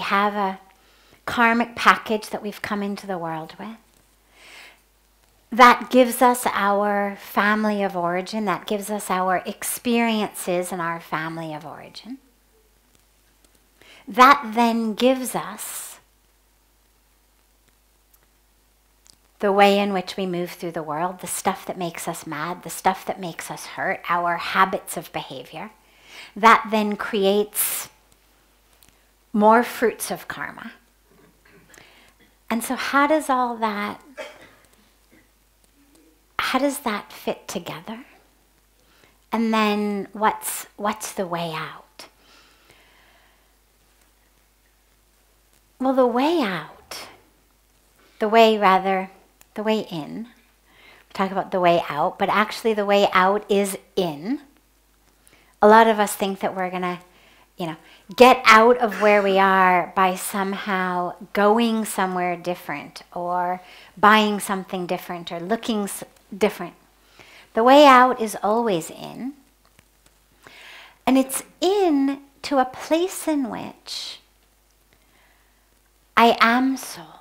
have a karmic package that we've come into the world with. That gives us our family of origin. That gives us our experiences in our family of origin. That then gives us the way in which we move through the world, the stuff that makes us mad, the stuff that makes us hurt, our habits of behavior. That then creates more fruits of karma. And so how does that fit together? And then what's the way out? Well, the way in, we talk about the way out, but actually the way out is in. A lot of us think that we're gonna, get out of where we are by somehow going somewhere different or buying something different or looking different. The way out is always in. And it's in to a place in which I am soul.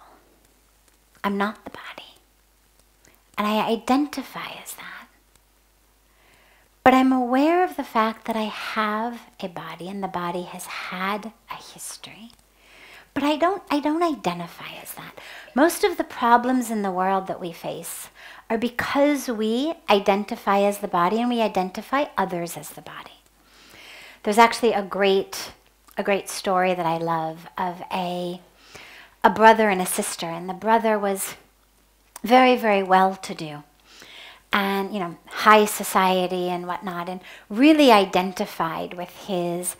I'm not the body. And I identify as that. But I'm aware of the fact that I have a body and the body has had a history. But I don't identify as that. Most of the problems in the world that we face are because we identify as the body and we identify others as the body. There's actually a great story that I love of a brother and a sister, and the brother was very, very well-to-do and high society and whatnot, and really identified with his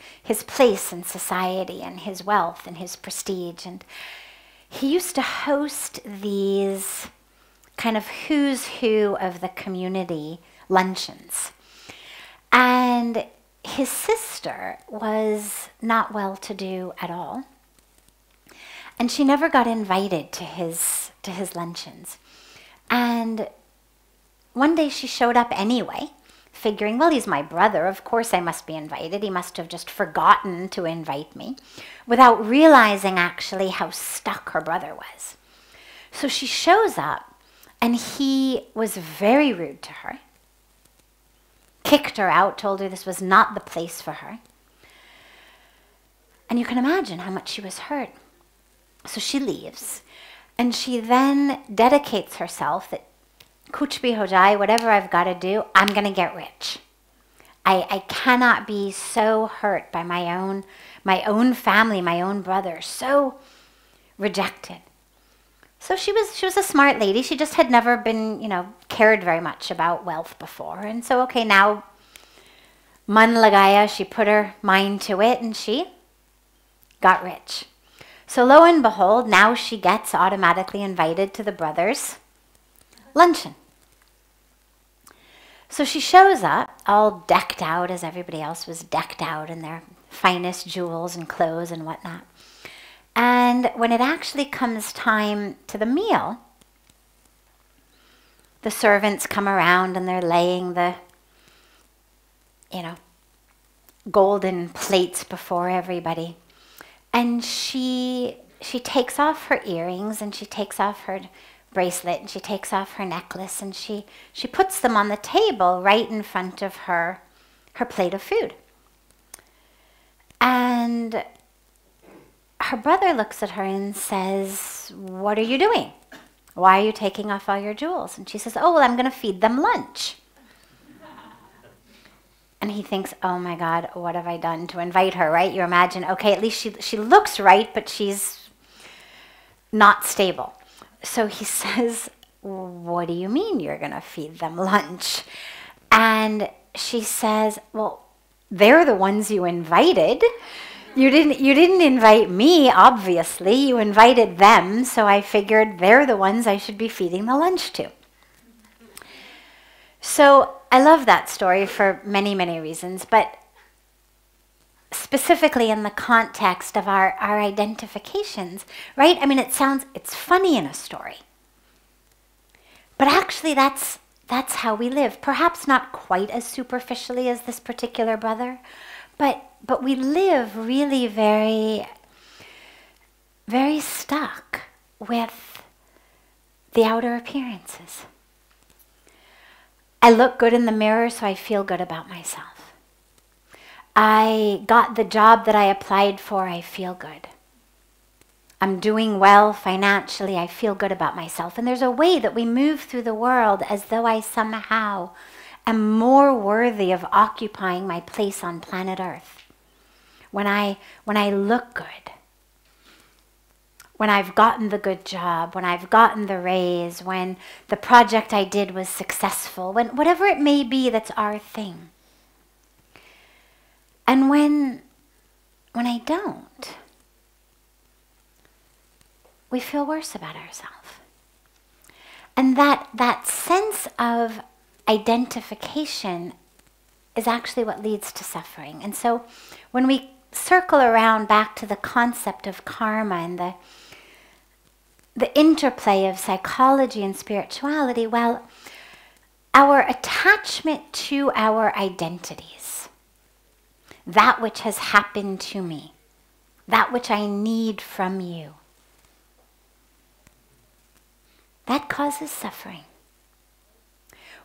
place in society and his wealth and his prestige. And he used to host these kind of who's who of the community luncheons. And his sister was not well-to-do at all. And she never got invited to his luncheons. And one day she showed up anyway, figuring, well, he's my brother, of course I must be invited. He must have just forgotten to invite me, without realizing actually how stuck her brother was. So she shows up, and he was very rude to her, kicked her out, told her this was not the place for her. And you can imagine how much she was hurt. So she leaves, and she then dedicates herself that Kuch bhi ho jaye, whatever I've got to do, I'm going to get rich. I cannot be so hurt by my own family, my own brother, so rejected. So she was a smart lady. She just had never been, cared very much about wealth before. And so, okay, now, man lagaya, she put her mind to it, and she got rich. So lo and behold, now she gets automatically invited to the brothers' luncheon. So she shows up, all decked out as everybody else was decked out in their finest jewels and clothes and whatnot. And when it actually comes time to the meal, the servants come around and they're laying the, golden plates before everybody. And she takes off her earrings, and she takes off her bracelet, and she takes off her necklace, and she puts them on the table right in front of her plate of food. And her brother looks at her and says, "What are you doing? Why are you taking off all your jewels?" And she says, "Oh, well, I'm going to feed them lunch." And he thinks, oh my God, what have I done to invite her, right? You imagine, okay, at least she looks right, but she's not stable. So he says, "What do you mean you're going to feed them lunch?" And she says, "Well, they're the ones you invited. You didn't invite me, obviously. You invited them, so I figured they're the ones I should be feeding the lunch to." So I love that story for many, many reasons, but specifically in the context of our identifications, right? I mean, it's funny in a story, but actually that's how we live. Perhaps not quite as superficially as this particular brother, but we live really very very stuck with the outer appearances. I look good in the mirror, so I feel good about myself. I got the job that I applied for, I feel good. I'm doing well financially, I feel good about myself. And there's a way that we move through the world as though I somehow am more worthy of occupying my place on planet Earth. When I look good, when I've gotten the good job, when I've gotten the raise, when the project I did was successful, when whatever it may be that's our thing. And when I don't, we feel worse about ourselves. And that sense of identification is actually what leads to suffering. And so when we circle around back to the concept of karma and the interplay of psychology and spirituality, well, our attachment to our identities, that which has happened to me, that which I need from you, that causes suffering.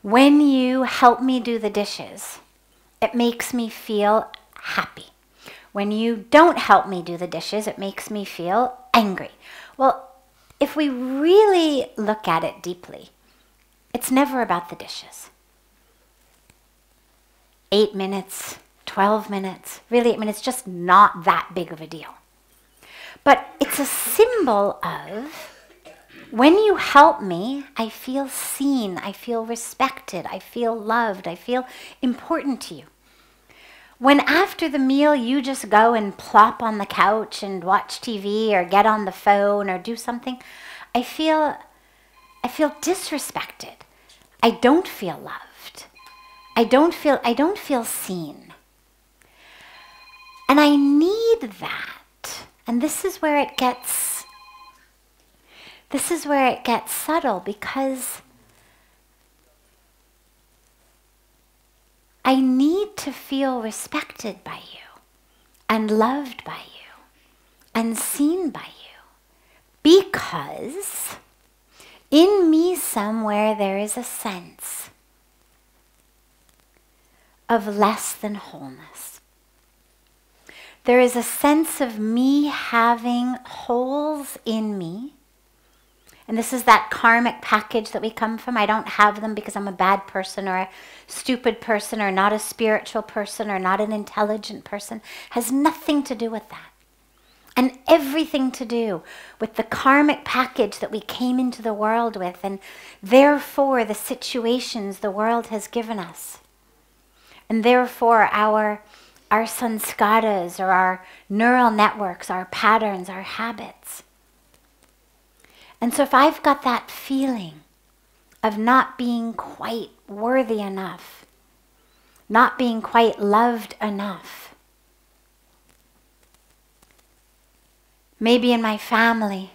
When you help me do the dishes, it makes me feel happy. When you don't help me do the dishes, it makes me feel angry. Well, if we really look at it deeply, it's never about the dishes. 8 minutes, 12 minutes, really, it's just not that big of a deal. But it's a symbol of, when you help me, I feel seen, I feel respected, I feel loved, I feel important to you. When after the meal you just go and plop on the couch and watch TV or get on the phone or do something, I feel disrespected. I don't feel loved. I don't feel seen. And I need that. And this is where it gets subtle, because I need to feel respected by you and loved by you and seen by you, because in me somewhere there is a sense of less than wholeness. There is a sense of me having holes in me. And this is that karmic package that we come from. I don't have them because I'm a bad person or a stupid person or not a spiritual person or not an intelligent person. It has nothing to do with that. And everything to do with the karmic package that we came into the world with, and therefore the situations the world has given us. And therefore our sanskaras, or our neural networks, our patterns, our habits. And so if I've got that feeling of not being quite worthy enough, not being quite loved enough, maybe in my family,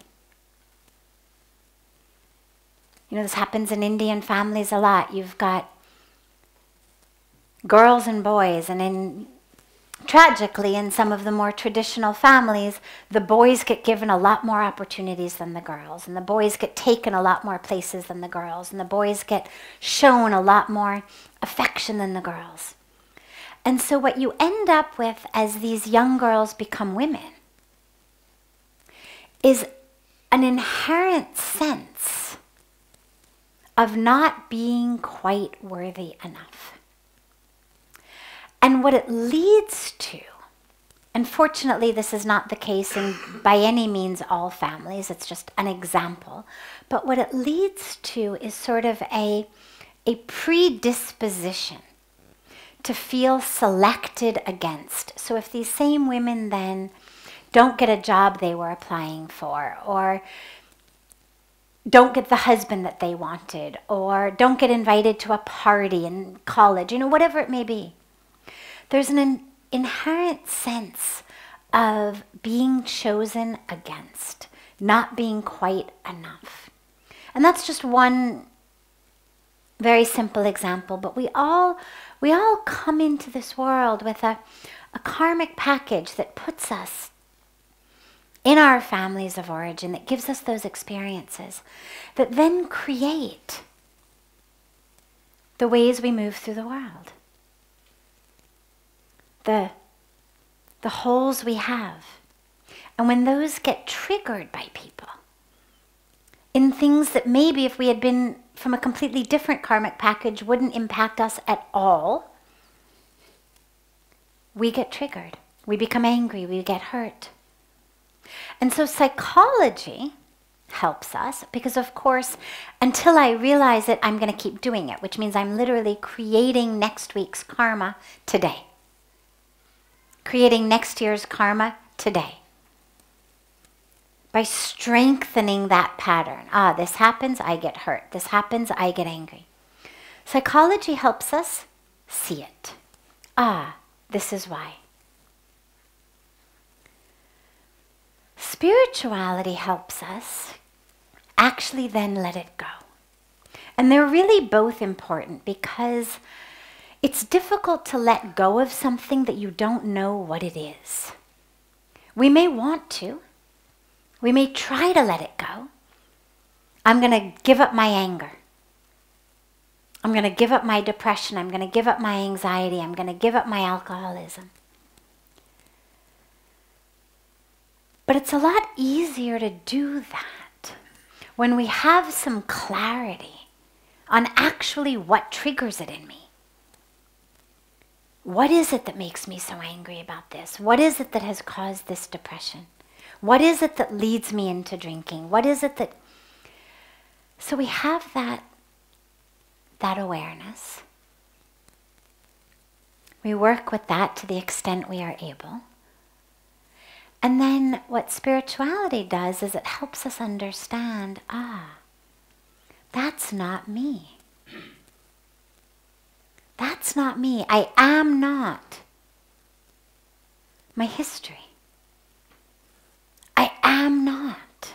this happens in Indian families a lot. You've got girls and boys, and tragically, in some of the more traditional families, the boys get given a lot more opportunities than the girls, and the boys get taken a lot more places than the girls, and the boys get shown a lot more affection than the girls. And so what you end up with as these young girls become women is an inherent sense of not being quite worthy enough. And what it leads to, unfortunately this is not the case in by any means all families, it's just an example, but what it leads to is sort of a predisposition to feel selected against. So if these same women then don't get a job they were applying for, or don't get the husband that they wanted, or don't get invited to a party in college, whatever it may be, there's an inherent sense of being chosen against, not being quite enough. And that's just one very simple example, but we all come into this world with a karmic package that puts us in our families of origin that gives us those experiences that then create the ways we move through the world. The holes we have. And when those get triggered by people, in things that maybe if we had been from a completely different karmic package wouldn't impact us at all, we get triggered. We become angry, we get hurt. And so psychology helps us because, of course, until I realize it, I'm going to keep doing it, which means I'm literally creating next week's karma today. Creating next year's karma today. By strengthening that pattern. This happens, I get hurt. This happens, I get angry. Psychology helps us see it. This is why. Spirituality helps us actually then let it go. And they're really both important because it's difficult to let go of something that you don't know what it is. We may want to. We may try to let it go. I'm going to give up my anger. I'm going to give up my depression. I'm going to give up my anxiety. I'm going to give up my alcoholism. But it's a lot easier to do that when we have some clarity on actually what triggers it in me. What is it that makes me so angry about this? What is it that has caused this depression? What is it that leads me into drinking? What is it that... So we have that awareness. We work with that to the extent we are able. And then what spirituality does is it helps us understand, that's not me. That's not me. I am not my history. I am not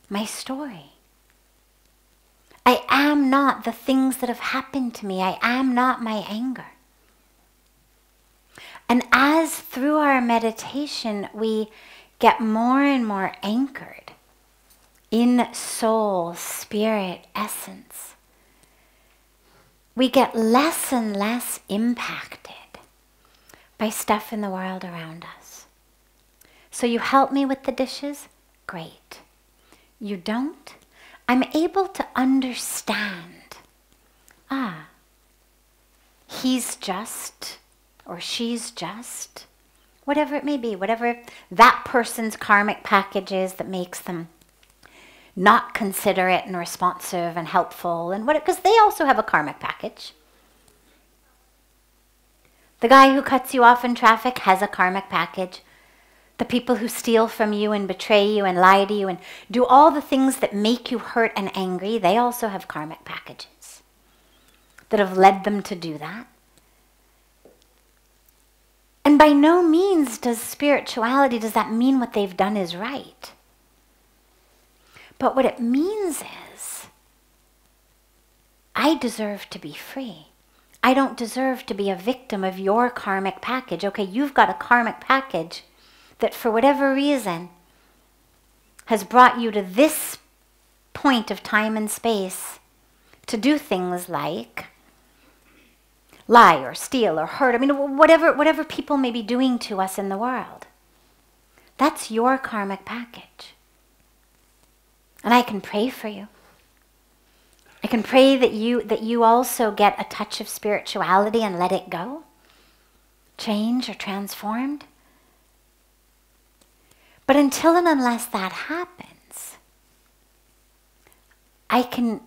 my story. I am not the things that have happened to me. I am not my anger. And as through our meditation we get more and more anchored in soul, spirit, essence, we get less and less impacted by stuff in the world around us. So you help me with the dishes? Great. You don't? I'm able to understand. He's just, or she's just, whatever it may be, whatever that person's karmic package is that makes them not considerate and responsive and helpful, and what, because they also have a karmic package. The guy who cuts you off in traffic has a karmic package. The people who steal from you and betray you and lie to you and do all the things that make you hurt and angry, they also have karmic packages that have led them to do that. And by no means does that mean what they've done is right. But what it means is, I deserve to be free. I don't deserve to be a victim of your karmic package. Okay, you've got a karmic package that for whatever reason has brought you to this point of time and space to do things like lie or steal or hurt. I mean, whatever people may be doing to us in the world. That's your karmic package. And I can pray for you. I can pray that you also get a touch of spirituality and let it go. Change or transformed. But until and unless that happens, I can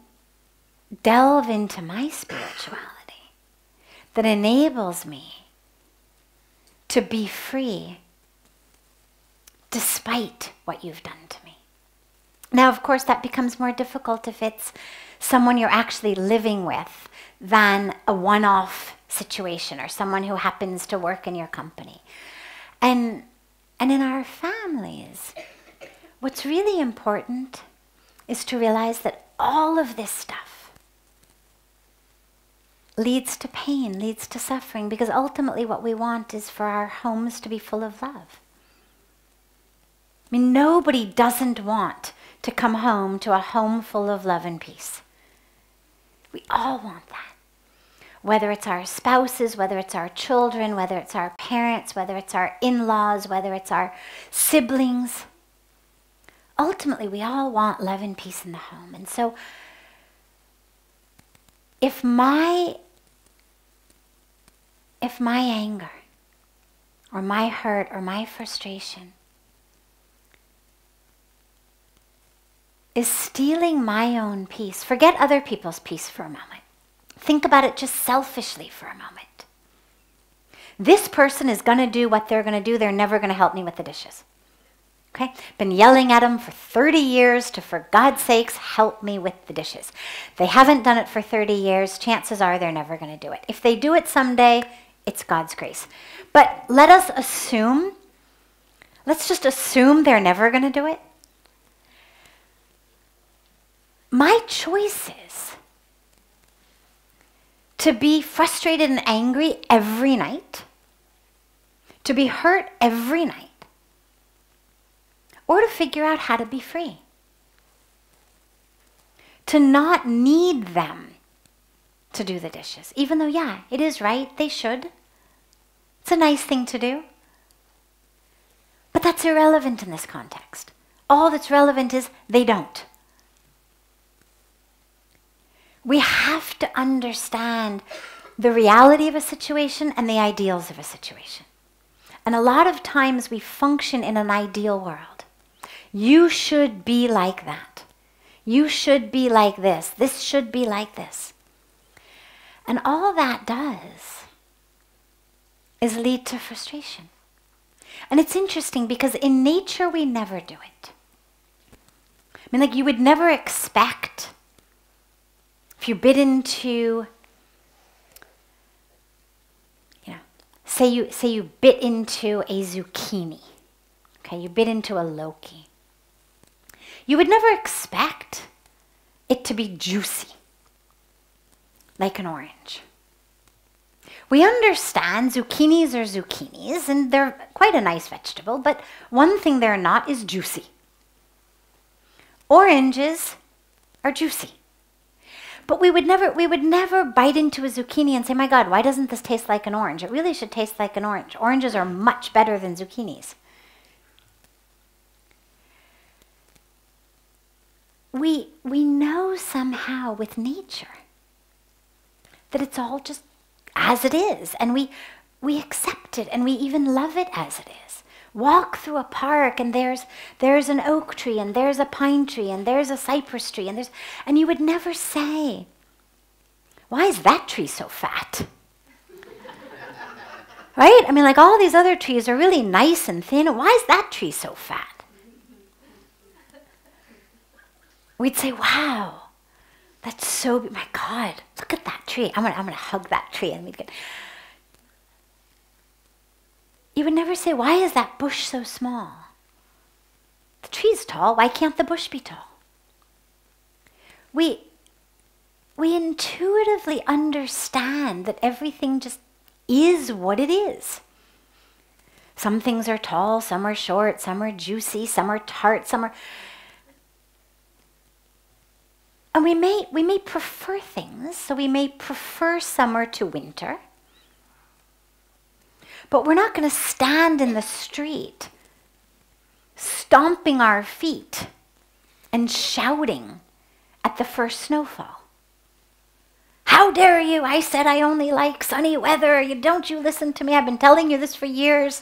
delve into my spirituality that enables me to be free despite what you've done to me. Now, of course, that becomes more difficult if it's someone you're actually living with than a one-off situation or someone who happens to work in your company. And in our families, what's really important is to realize that all of this stuff leads to pain, leads to suffering, because ultimately what we want is for our homes to be full of love. I mean, nobody doesn't want to come home to a home full of love and peace. We all want that. Whether it's our spouses, whether it's our children, whether it's our parents, whether it's our in-laws, whether it's our siblings. Ultimately, we all want love and peace in the home. And so, if my anger, or my hurt, or my frustration is stealing my own peace, forget other people's peace for a moment. Think about it just selfishly for a moment. This person is going to do what they're going to do. They're never going to help me with the dishes. Okay? Been yelling at them for 30 years to, for God's sakes, help me with the dishes. They haven't done it for 30 years. Chances are they're never going to do it. If they do it someday, it's God's grace. But let's just assume they're never going to do it. My choice is to be frustrated and angry every night, to be hurt every night, or to figure out how to be free. To not need them to do the dishes, even though, yeah, it is right, they should. It's a nice thing to do. But that's irrelevant in this context. All that's relevant is they don't. We have to understand the reality of a situation and the ideals of a situation. And a lot of times we function in an ideal world. You should be like that. You should be like this. This should be like this. And all that does is lead to frustration. And it's interesting because in nature we never do it. I mean, like, you would never expect, if you bit into, say you bit into a zucchini, okay, you bit into a Loki. You would never expect it to be juicy, like an orange. We understand zucchinis are zucchinis, and they're quite a nice vegetable, but one thing they're not is juicy. Oranges are juicy. But we would never bite into a zucchini and say, my God, why doesn't this taste like an orange? It really should taste like an orange. Oranges are much better than zucchinis. We know somehow with nature that it's all just as it is, and we accept it, and we even love it as it is. Walk through a park and there's an oak tree, and there's a pine tree, and there's a cypress tree, and you would never say, why is that tree so fat? Right? I mean, like, all these other trees are really nice and thin. Why is that tree so fat? We'd say, wow, that's so, my God, look at that tree. I'm gonna hug that tree. And we'd get, you would never say, why is that bush so small? The tree's tall. Why can't the bush be tall? We intuitively understand that everything just is what it is. Some things are tall, some are short, some are juicy, some are tart, some are... And we may prefer things, so we may prefer summer to winter. But we're not going to stand in the street stomping our feet and shouting at the first snowfall. How dare you? I said I only like sunny weather. Don't you listen to me? I've been telling you this for years.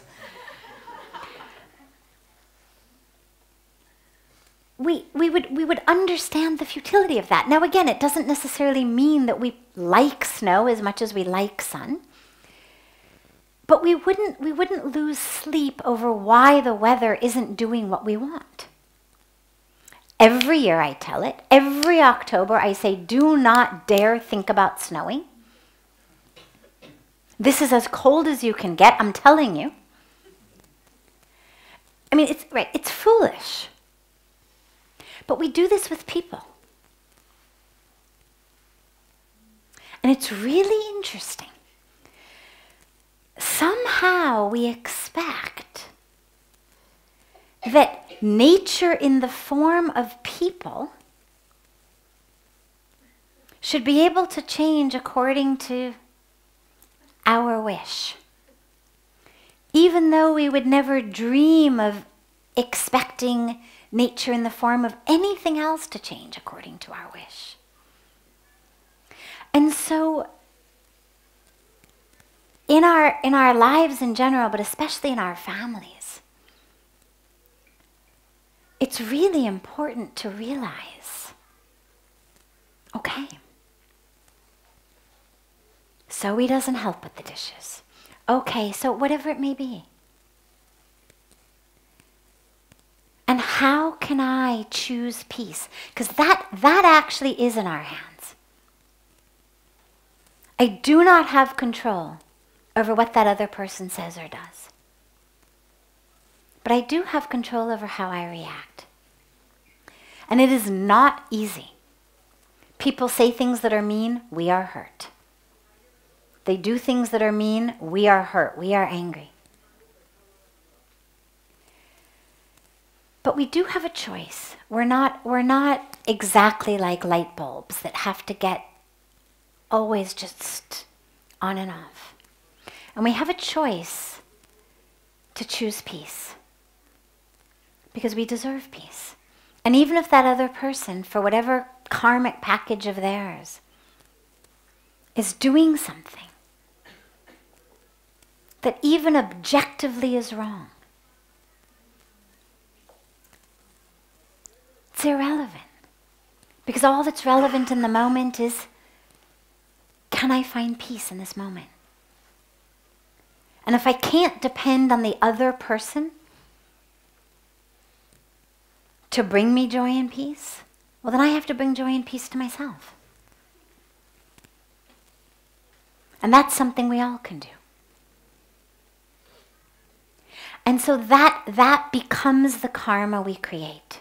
We would understand the futility of that. Now again, it doesn't necessarily mean that we like snow as much as we like sun. But we wouldn't lose sleep over why the weather isn't doing what we want. Every year I tell it. Every October I say, do not dare think about snowing. This is as cold as you can get, I'm telling you. I mean, it's foolish. But we do this with people. And it's really interesting. Somehow we expect that nature in the form of people should be able to change according to our wish. Even though we would never dream of expecting nature in the form of anything else to change according to our wish. And so, in our lives in general, but especially in our families, it's really important to realize, okay, Zoe doesn't help with the dishes. Okay, so whatever it may be. And how can I choose peace? Because that actually is in our hands. I do not have control over what that other person says or does. But I do have control over how I react. And it is not easy. People say things that are mean, we are hurt. They do things that are mean, we are hurt, we are angry. But we do have a choice. We're not exactly like light bulbs that have to get always just on and off. And we have a choice to choose peace. Because we deserve peace. And even if that other person, for whatever karmic package of theirs, is doing something that even objectively is wrong, it's irrelevant. Because all that's relevant in the moment is, can I find peace in this moment? And if I can't depend on the other person to bring me joy and peace, well, then I have to bring joy and peace to myself. And that's something we all can do. And so that becomes the karma we create.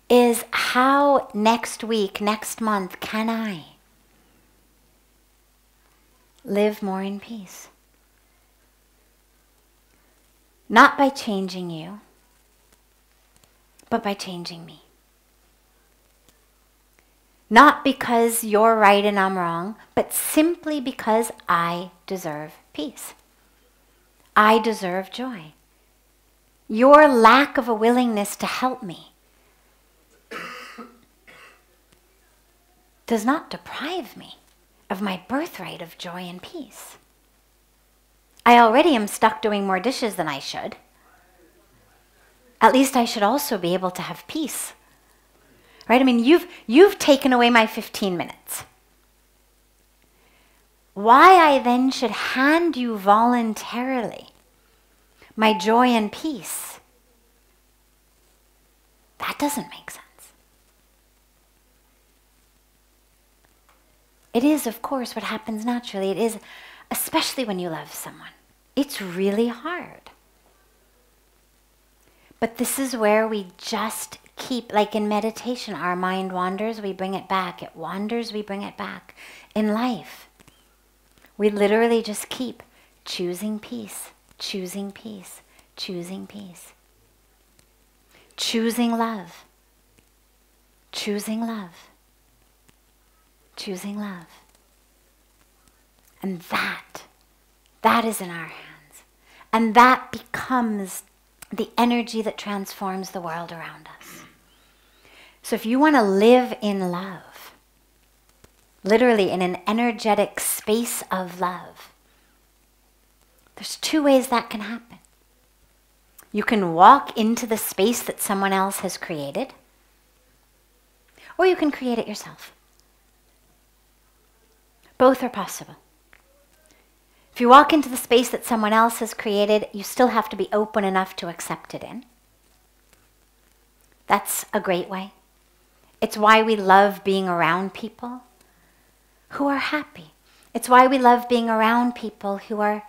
Is how next week, next month, can I live more in peace? Not by changing you, but by changing me. Not because you're right and I'm wrong, but simply because I deserve peace. I deserve joy. Your lack of a willingness to help me does not deprive me of my birthright of joy and peace. I already am stuck doing more dishes than I should. At least I should also be able to have peace. Right? I mean, you've taken away my 15 minutes. Why I then should hand you voluntarily my joy and peace, that doesn't make sense. It is, of course, what happens naturally. It is, especially when you love someone. It's really hard. But this is where we just keep, like in meditation, our mind wanders, we bring it back. It wanders, we bring it back. In life, we literally just keep choosing peace, choosing peace, choosing peace. Choosing love, choosing love, choosing love. And that is in our hands. And that becomes the energy that transforms the world around us. So if you want to live in love, literally in an energetic space of love, there's two ways that can happen. You can walk into the space that someone else has created, or you can create it yourself. Both are possible. If you walk into the space that someone else has created, you still have to be open enough to accept it in. That's a great way. It's why we love being around people who are happy. It's why we love being around people who are,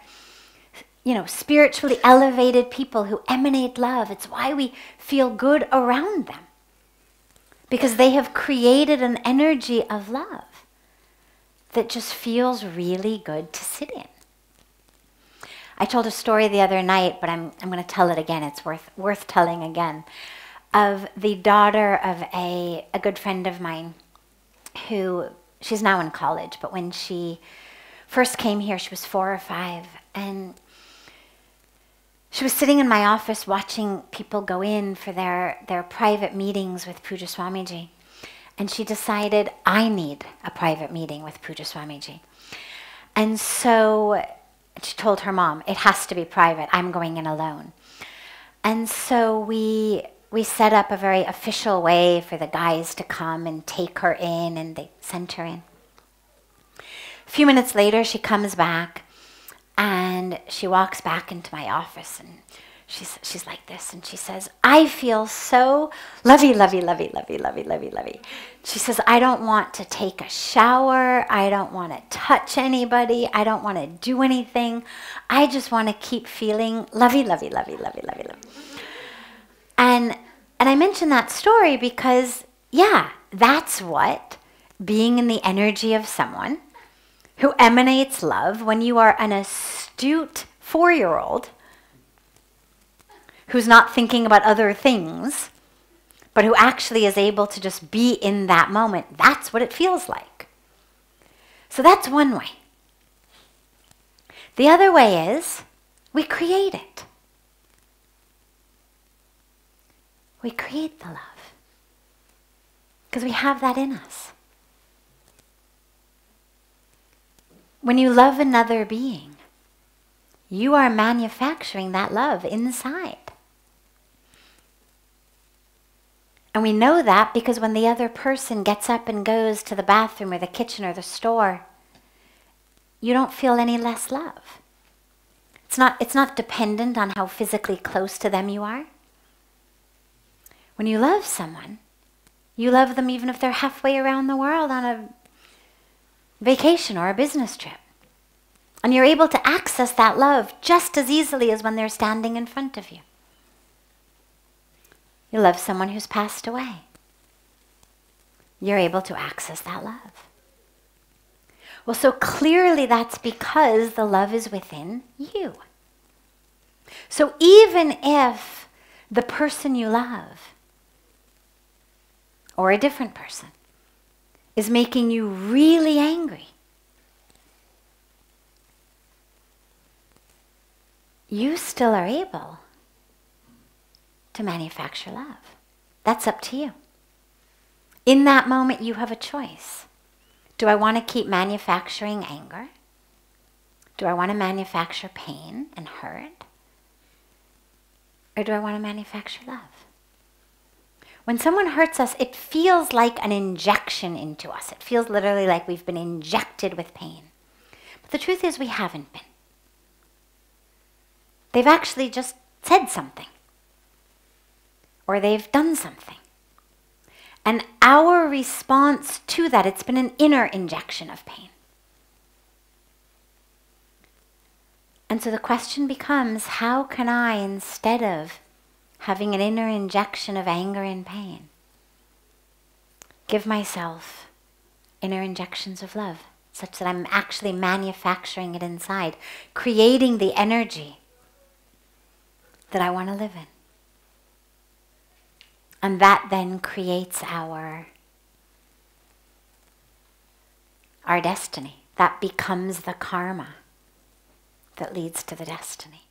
spiritually elevated people who emanate love. It's why we feel good around them. Because they have created an energy of love that just feels really good to sit in. I told a story the other night, but I'm going to tell it again. It's worth telling again. Of the daughter of a good friend of mine who, she's now in college, but when she first came here, she was 4 or 5. And she was sitting in my office watching people go in for their private meetings with Puja Swamiji. And she decided, I need a private meeting with Puja Swamiji. And so she told her mom, it has to be private. I'm going in alone. And so we set up a very official way for the guys to come and take her in, and they sent her in. A few minutes later, she comes back, and she walks back into my office, and she's like this, and she says, I feel so lovey, lovey, lovey, lovey, lovey, lovey, lovey. She says, I don't want to take a shower. I don't want to touch anybody. I don't want to do anything. I just want to keep feeling lovey, lovey, lovey, lovey, lovey, lovey. And I mention that story because, yeah, that's what being in the energy of someone who emanates love, when you are an astute 4-year-old who's not thinking about other things, but who actually is able to just be in that moment, that's what it feels like. So that's one way. The other way is we create it. We create the love because we have that in us. When you love another being, you are manufacturing that love inside. And we know that because when the other person gets up and goes to the bathroom or the kitchen or the store, you don't feel any less love. It's not dependent on how physically close to them you are. When you love someone, you love them even if they're halfway around the world on a vacation or a business trip. And you're able to access that love just as easily as when they're standing in front of you. You love someone who's passed away. You're able to access that love. Well, so clearly that's because the love is within you. So even if the person you love, or a different person, is making you really angry, you still are able to manufacture love. That's up to you. In that moment, you have a choice. Do I want to keep manufacturing anger? Do I want to manufacture pain and hurt? Or do I want to manufacture love? When someone hurts us, it feels like an injection into us. It feels literally like we've been injected with pain. But the truth is we haven't been. They've actually just said something. Or they've done something. And our response to that, it's been an inner injection of pain. And so the question becomes, how can I, instead of having an inner injection of anger and pain, give myself inner injections of love, such that I'm actually manufacturing it inside, creating the energy that I want to live in. And that then creates our destiny. That becomes the karma that leads to the destiny.